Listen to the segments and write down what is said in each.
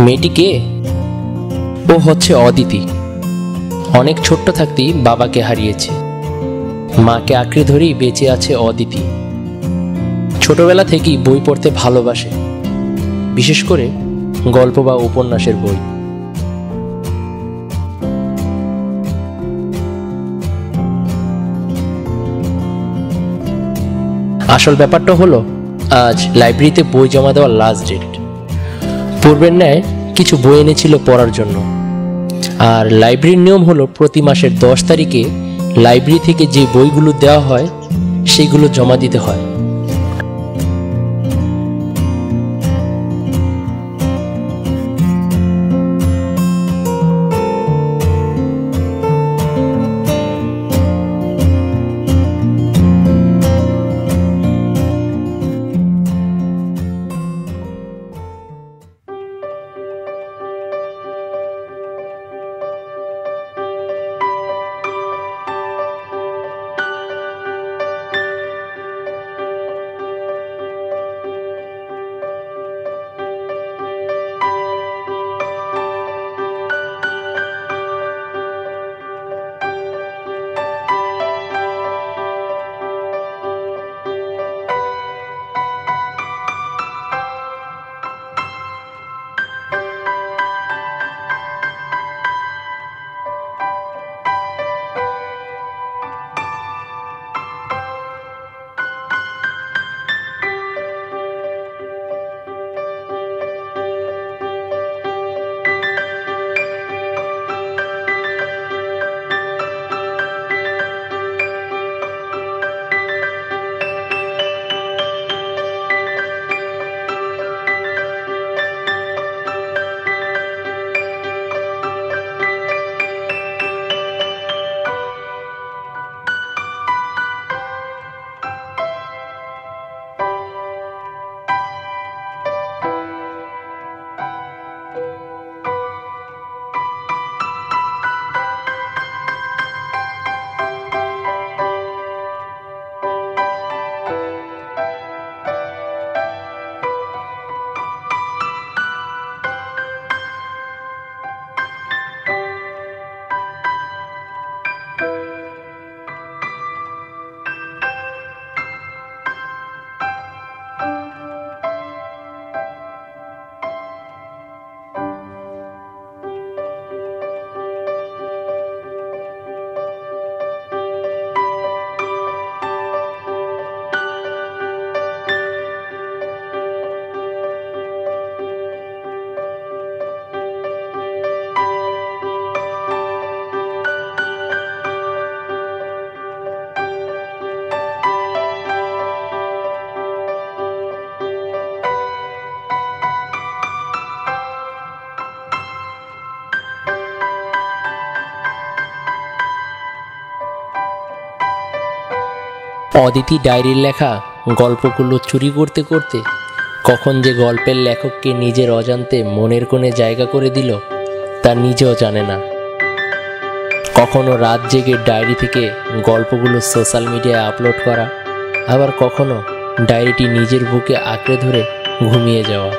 মেয়েটি কে? ও হচ্ছে অদিতি। অনেক ছোট্ট থাকতেই বাবাকে হারিয়েছে। মাকে আঁকড়ে ধরেই বেঁচে আছে অদিতি। ছোটবেলা থেকেই বই পড়তে ভালোবাসে, বিশেষ করে গল্প বা উপন্যাসের বই। আসল ব্যাপারটা হলো, আজ লাইব্রেরিতে বই জমা দেওয়ার লাস্ট ডেট। পূর্বের ন্যায় কিছু বই এনেছিল পড়ার জন্য। আর লাইব্রেরির নিয়ম হলো, প্রতি মাসের 10 তারিখে লাইব্রেরি থেকে যে বইগুলো দেওয়া হয় সেগুলো জমা দিতে হয়। অদিতি ডায়েরির লেখা গল্পগুলো চুরি করতে করতে কখন যে গল্পের লেখককে নিজের অজান্তে মনের কোণে জায়গা করে দিল তা নিজেও জানে না। কখনো রাত জেগে ডায়েরি থেকে গল্পগুলো সোশ্যাল মিডিয়ায় আপলোড করা, আবার কখনো ডায়েরিটি নিজের বুকে আঁকড়ে ধরে ঘুমিয়ে যাওয়া।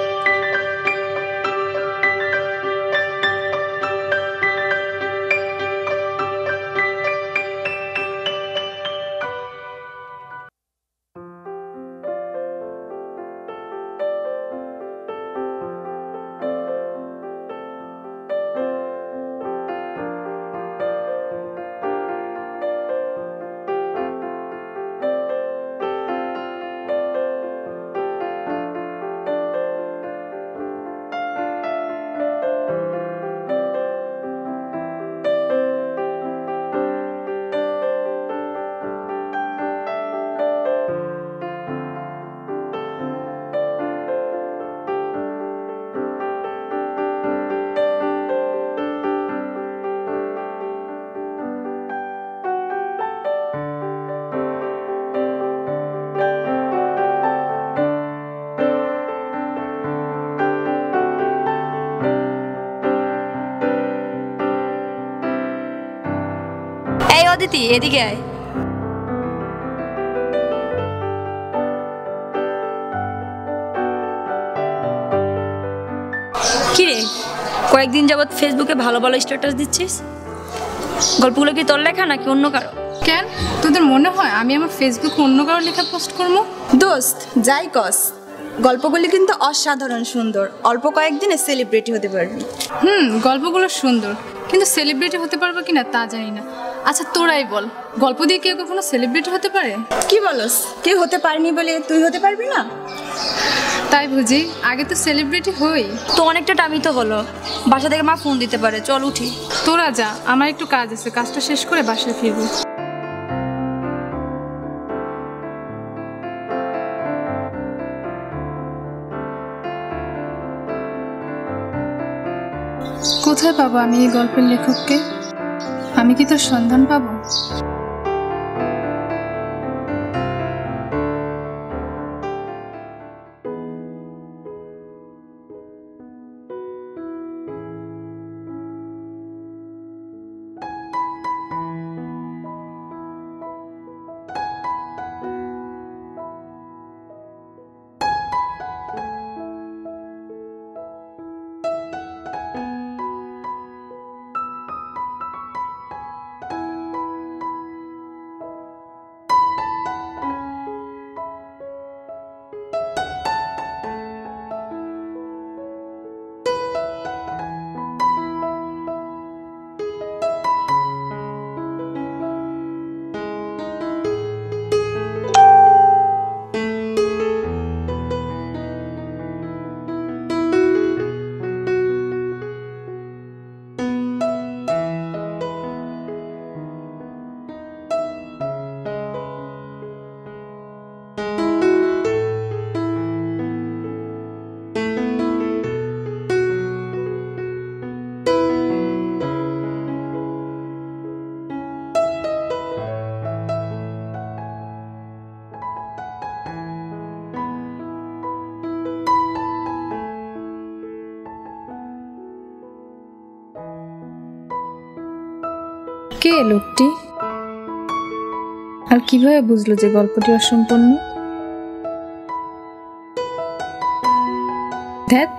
এই অদিতি, এদিকে আয়। কিরে, কয়েকদিন যাবৎ ফেসবুকে ভালো ভালো স্ট্যাটাস দিচ্ছিস? গল্পগুলো কি তোর লেখা নাকি অন্য কারো? কেন, তোদের মনে হয় আমি আমার ফেসবুকে অন্য কারো লেখা পোস্ট করবো? দোস্ত, যাই কস, গল্পগুলি কিন্তু অসাধারণ সুন্দর। অল্প কয়েকদিনে সেলিব্রিটি হতে পারবি। গল্পগুলো সুন্দর, কিন্তু সেলিব্রিটি হতে পারবো কিনা তা জানি না। আচ্ছা তোরাই বল, গল্প দিয়ে কেউ কখনো সেলিব্রিটি হতে পারে? কি বলস? কেউ হতে পারেনি বলে তুই হতে পারবি না? তাই বুঝি? আগে তো সেলিব্রিটি হই। তো অনেকটা টাইমই তো হলো, বাসা থেকে মা ফোন দিতে পারে, চল উঠি। তোরা যা, আমার একটু কাজ আছে, কাজটা শেষ করে বাসায় ফিরবো। কোথায় পাবো আমি এই গল্পের লেখককে? আমি কি তোর সন্ধান পাবো? কে লোকটি? আর কিভাবে বুঝলো যে গল্পটি অসম্পূর্ণ? ধ্যাত,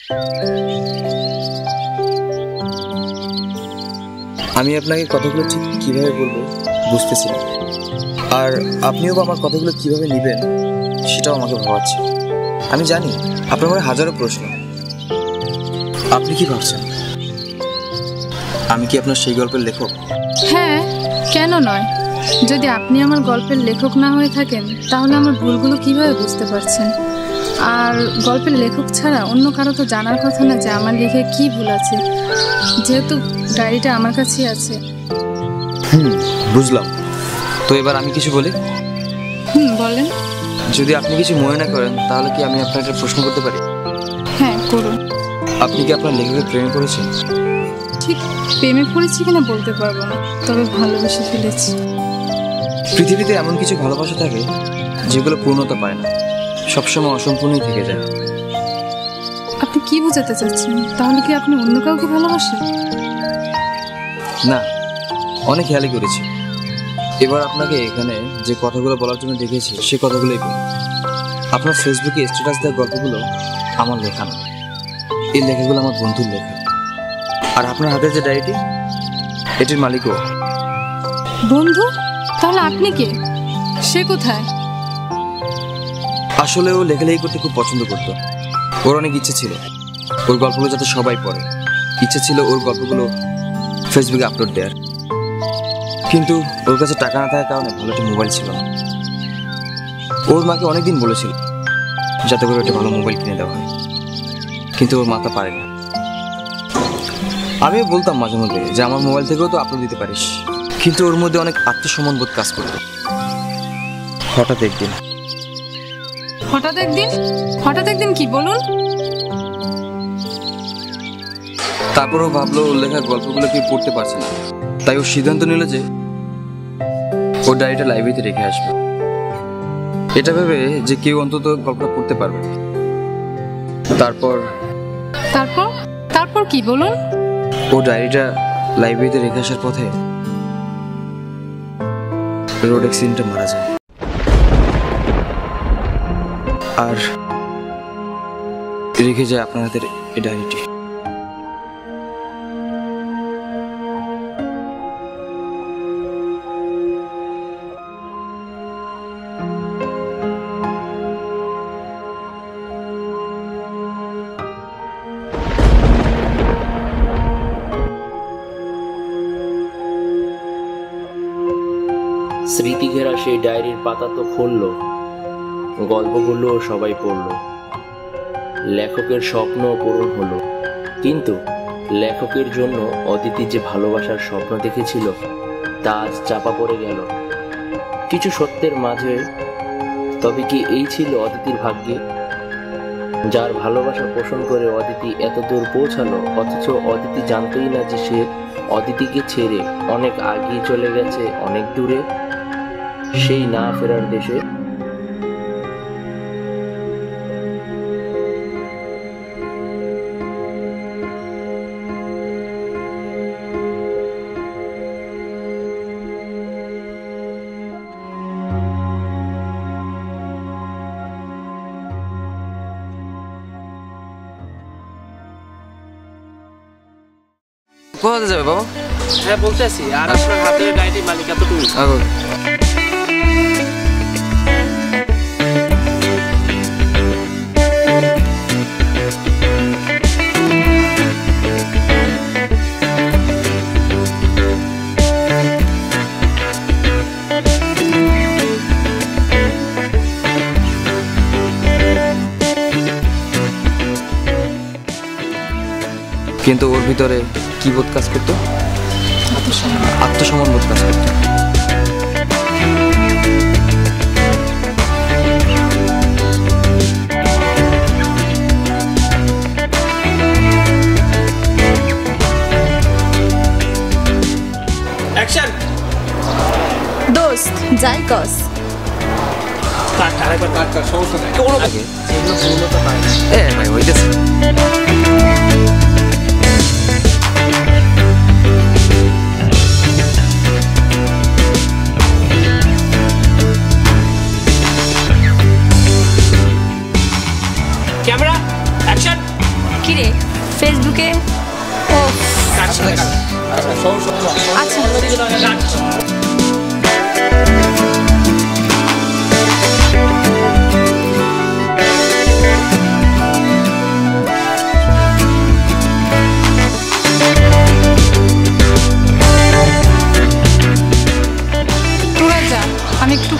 আমি আপনাকে কথাগুলো ঠিক কিভাবে বলবো বুঝতেছি না, আর আপনিও বা আমার কথাগুলো কিভাবে নেবেন সেটাও আমাকে ভাবাচ্ছে। আমি জানি আপনার মনে হাজারো প্রশ্ন। আপনি কি ভাবছেন, আমি কি আপনার সেই গল্পের লেখক? হ্যাঁ, কেন নয়? যদি আপনি আমার গল্পের লেখক না হয়ে থাকেন তাহলে আমার ভুলগুলো কিভাবে বুঝতে পারছেন? আর গল্পের লেখক ছাড়া অন্য কারো তো জানার কথা না যে আমার লেখে কি ভুল আছে, যেহেতু ডায়েরিটা আমার কাছেই আছে। বুঝলাম। তো এবার আমি কিছু বলি? বলেন। যদি আপনি কিছু মনে না করেন তাহলে কি আমি আপনাকে একটা প্রশ্ন করতে পারি? হ্যাঁ, করুন। আপনি কি আপনার লেখকের প্রেমে পড়েছেন? ঠিক প্রেমে পড়েছি কিনা বলতে পারবো না, তবে ভালোবেসে ফেলেছি। পৃথিবীতে এমন কিছু ভালোবাসা থাকে যেগুলো পূর্ণতা পায় না, সবসময় অসম্পূর্ণই থেকে যায়। আপনি কি বোঝাতে চাচ্ছেন? তাহলে কি আপনি অন্য কাউকে ভালোবাসেন? না, অনেক খেয়ালই করেছি। এবার আপনাকে এখানে যে কথাগুলো বলার জন্য দেখেছি সে কথাগুলোই বলি। আপনার ফেসবুকে স্ট্যাটাস দেওয়ার গল্পগুলো আমার লেখা না, এই লেখাগুলো আমার বন্ধুর লেখা। আর আপনার হাতে যে ডায়েরিটি, এটির মালিকও। বন্ধু? তাহলে আপনি কে? সে কোথায়? আসলে ও লেখালেখি করতে খুব পছন্দ করতো। ওর অনেক ইচ্ছে ছিল ওর গল্পগুলো যাতে সবাই পড়ে। ইচ্ছে ছিল ওর গল্পগুলো ফেসবুকে আপলোড দেওয়ার, কিন্তু ওর কাছে টাকা না থাকার কারণে ভালো একটা মোবাইল ছিল না। ওর মাকে অনেকদিন বলেছিল যাতে করে একটা ভালো মোবাইল কিনে দেওয়া হয়, কিন্তু ওর মাতা পারেনি। আমিও বলতাম মাঝে মধ্যে যে আমার মোবাইল থেকেও তো আপলোড দিতে পারিস, কিন্তু ওর মধ্যে অনেক আত্মসম্মান বোধ কাজ করত। হঠাৎ একদিন কি বলুন? তারপরও ভাবলো ওর লেখা গল্পগুলো কেউ পড়তে পারছে না, তাই ও সিদ্ধান্ত নিল যে ওর ডায়েরিটা লাইব্রেরিতে রেখে আসবে, এটা ভেবে যে কেউ অন্তত গল্পটা পড়তে পারবে। তারপর কি বলুন? ও ডায়েরিটা লাইব্রেরিতে রেখে আসার পথে রোড অ্যাক্সিডেন্টে মারা যায়। আর রেখে যায় আপনার হাতের এই ডায়েরিটি। স্মৃতি ঘেরা সেই ডায়েরির পাতা তো খুললো, গল্পগুলো সবাই পড়লো, লেখকের স্বপ্ন পূরণ হলো। কিন্তু লেখকের জন্য অদিতি যে ভালোবাসার স্বপ্ন দেখেছিল তা আজ চাপা পড়ে গেল কিছু সত্যের মাঝে। তবে কি এই ছিল অদিতির ভাগ্যে? যার ভালোবাসা পোষণ করে অদিতি এত দূর পৌঁছালো, অথচ অদিতি জানতই না যে সে অদিতিকে ছেড়ে অনেক আগিয়ে চলে গেছে অনেক দূরে, সেই না ফেরার দেশে। কোথাতে যাবে বাবা? হ্যাঁ বলতেছি, আর আপনার হাতের ডায়েরির মালিক এতটুকু। কিন্তু ওর ভিতরে কি বোধ কাজ করতো? আত্মসম্মান বোধ কাজ করতো। অ্যাকশন! দোস্ত যাই কস। সমস্যা নেই, কোনো আগে যেগুলো পূর্ণতা পায় না। ভাই হইতেছে। কি রে, আচ্ছা তোরা যা, আমি একটু